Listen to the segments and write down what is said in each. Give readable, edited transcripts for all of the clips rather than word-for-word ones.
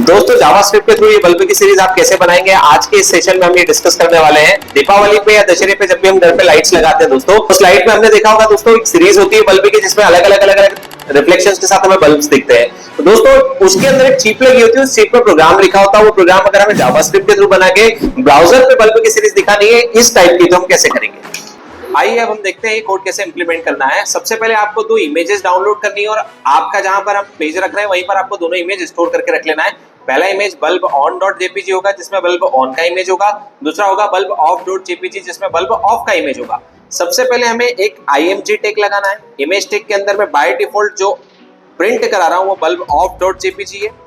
दोस्तों जावास्क्रिप्ट के थ्रू ये बल्ब की सीरीज आप कैसे बनाएंगे, आज के इस सेशन में हम ये डिस्कस करने वाले हैं। दीपावली पे या दशहरे पे जब भी हम घर पे लाइट्स लगाते हैं दोस्तों, उस लाइट में हमने देखा होगा दोस्तों एक सीरीज होती है बल्ब की जिसमें अलग अलग रिफ्लेक्शंस के साथ हमें बल्ब्स दिखते हैं। तो दोस्तों उसके अंदर एक चिप लगी होती है, उस चिप में प्रोग्राम लिखा होता है। वो प्रोग्राम अगर हमें जावास्क्रिप्ट के थ्रू बना के ब्राउजर पे बल्ब की सीरीज दिखानी है इस टाइप की, तो हम कैसे करेंगे। आइए अब हम देखते हैं ये कोड कैसे इंप्लीमेंट करना है। सबसे पहले आपको दो इमेजेस डाउनलोड करनी है और आपका जहां पर हम पेज रख रहे हैं वहीं पर आपको दोनों इमेज स्टोर करके रख लेना है। पहला image bulb on dot JPG होगा जिसमें बल्ब ऑन का इमेज होगा, दूसरा होगा बल्ब ऑफ डॉट जेपीजी जिसमें बल्ब ऑफ का इमेज होगा। सबसे पहले हमें एक आईएमजी टैग लगाना है। इमेज टैग के अंदर मैं बाय डिफॉल्ट जो प्रिंट करा रहा हूं वो बल्ब ऑफ डॉट जेपीजी है।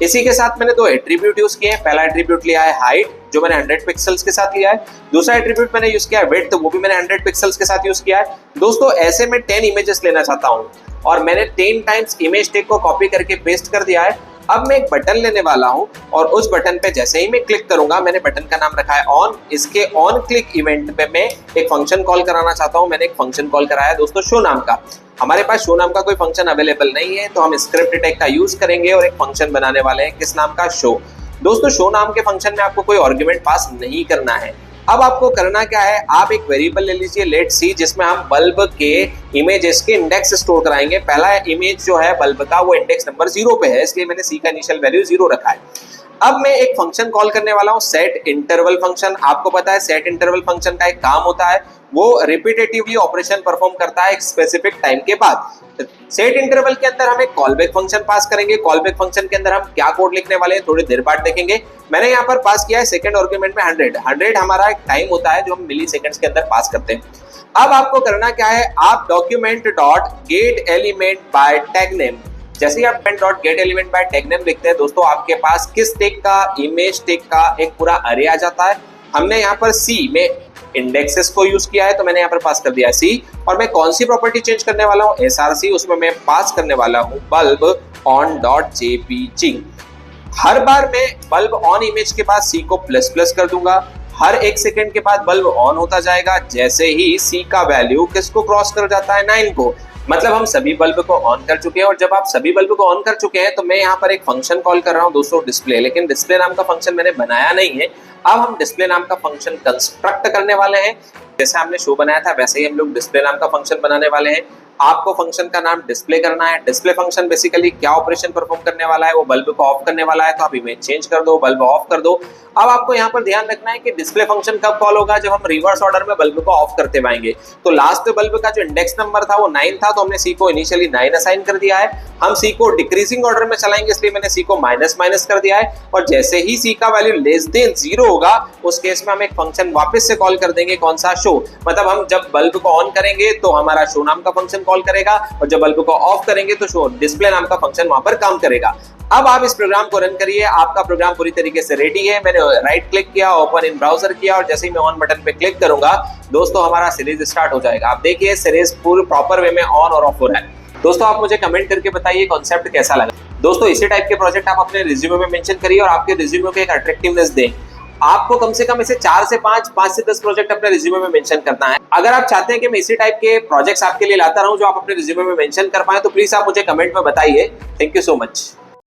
इसी के साथ मैंने दो एट्रीब्यूट यूज किए हैं। पहला एट्रीब्यूट लिया है हाइट जो मैंने 100 पिक्सल्स के साथ लिया है, दूसरा एट्रीब्यूट मैंने यूज किया है विड्थ, वो भी मैंने 100 पिक्सल्स के साथ यूज किया है। दोस्तों ऐसे में 10 इमेजेस लेना चाहता हूं और मैंने 10 टाइम्स इमेज टैग को कॉपी करके पेस्ट कर दिया है। अब मैं एक बटन लेने वाला हूं और उस बटन पे जैसे ही मैं क्लिक करूंगा, मैंने बटन का नाम रखा है ऑन, इसके ऑन क्लिक इवेंट पे मैं एक फंक्शन कॉल कराना चाहता हूं। मैंने एक फंक्शन कॉल कराया है दोस्तों शो नाम का। हमारे पास शो नाम का कोई फंक्शन अवेलेबल नहीं है तो हम स्क्रिप्ट टैग का यूज करेंगे और एक फंक्शन बनाने वाले हैं किस नाम का, शो। दोस्तों शो नाम के फंक्शन में आपको कोई आर्गुमेंट पास नहीं करना है। अब आपको करना क्या है, आप एक वेरिएबल ले लीजिए लेट सी जिसमें हम बल्ब के इमेजेस के इंडेक्स स्टोर कराएंगे। पहला इमेज जो है बल्ब का वो इंडेक्स नंबर 0 पे है, इसलिए मैंने सी का इनिशियल वैल्यू 0 रखा है। अब मैं एक फंक्शन कॉल करने वाला हूं सेट इंटरवल फंक्शन। आपको पता है सेट इंटरवल फंक्शन का एक काम होता है, वो रिपीटेटिवली ऑपरेशन परफॉर्म करता है एक स्पेसिफिक टाइम के बाद। सेट इंटरवल के अंदर हम एक कॉलबैक फंक्शन पास करेंगे। कॉलबैक फंक्शन के अंदर हम क्या कोड लिखने वाले हैं थोड़ी देर बाद देखेंगे। मैंने यहाँ पर पास किया है सेकंड आर्गुमेंट में 100 हमारा एक टाइम होता है जो हम मिली सेकंड्स के अंदर पास करते हैं। अब आपको करना क्या है, आप document dot gate element by tag name, जैसे ही आप dot gate element by tag name लिखते हैं दोस्तों आपके पास किस टैग का, इमेज टैग का एक पूरा अरे आ जाता है। हमने यहाँ पर सी में इंडेक्सेस को यूज किया है तो मैंने यहाँ पर पास कर दिया है सी, और मैं कौन सी प्रॉपर्टी चेंज करने वाला हूँ, एसआरसी, उसमें मैं पास करने वाला हूँ बल्ब ऑन डॉट जेपीजी। हर बार मैं बल्ब ऑन इमेज के बाद सी को प्लस प्लस कर दूंगा, हर 1 सेकंड के बाद बल्ब ऑन होता जाएगा जैसे ही सी का वैल्यू किसको क्रॉस कर जाता है, 9 को। मतलब हम सभी बल्ब को ऑन कर चुके हैं और जब आप सभी बल्ब को ऑन कर चुके हैं तो मैं यहाँ पर एक फंक्शन कॉल कर रहा हूँ दोस्तों डिस्प्ले, लेकिन डिस्प्ले नाम का फंक्शन मैंने बनाया नहीं है। अब हम डिस्प्ले नाम का फंक्शन कंस्ट्रक्ट करने वाले हैं। जैसे हमने शो बनाया था वैसे ही हम लोग डिस्प्ले नाम का फंक्शन बनाने वाले हैं। आपको फंक्शन का नाम डिस्प्ले करना है। डिस्प्ले फंक्शन बेसिकली क्या ऑपरेशन परफॉर्म करने वाला है, वो बल्ब को ऑफ करने वाला है, तो आप इमेज चेंज कर दो, बल्ब ऑफ कर दो। अब आपको यहाँ पर ध्यान रखना है कि डिस्प्ले फंक्शन कब कॉल होगा, जब हम रिवर्स ऑर्डर में बल्ब को ऑफ करते जाएंगे। तो लास्ट बल्ब का जो इंडेक्स नंबर था वो 9 था, तो हमने सी को इनिशियली 9 असाइन कर दिया है। हम सी को डिक्रीजिंग ऑर्डर में चलाएंगे इसलिए मैंने सी को माइनस माइनस कर दिया है, और जैसे ही सी का वैल्यू लेस देन 0 होगा उस केस में हम एक फंक्शन वापस से कॉल कर देंगे, कौन सा, शो। मतलब हम जब बल्ब को ऑन करेंगे तो हमारा शो नाम का फंक्शन कॉल करेगा और जब बल्ब को ऑफ करेंगे तो शो डिस्प्ले नाम का फंक्शन वहां पर काम करेगा। अब आप इस प्रोग्राम को रन करिए, आपका प्रोग्राम पूरी तरीके से रेडी है। मैंने राइट क्लिक किया, ओपन इन ब्राउजर किया और जैसे ही मैं ऑन बटन पे क्लिक करूंगा दोस्तों हमारा सीरीज स्टार्ट हो जाएगा। आप देखिए सीरीज पूरी प्रॉपर वे में ऑन और ऑफ हो रहा है। दोस्तों आप मुझे कमेंट करके बताइए कॉन्सेप्ट कैसा लगा। दोस्तों इसी टाइप के प्रोजेक्ट आप अपने रिज्यूमे में मेंशन करिए और आपके रिज्यूमे को एक अट्रैक्टिवनेस दें। आपको कम से कम इसे 4 से 5 से 10 प्रोजेक्ट अपने रिज्यूमे में मेंशन करना है। अगर आप चाहते हैं कि मैं इसी टाइप के प्रोजेक्ट्स आपके लिए लाता रहूं जो आप अपने रिज्यूमे में मेंशन कर पाए तो प्लीज आप मुझे कमेंट में बताइए। Thank you so much.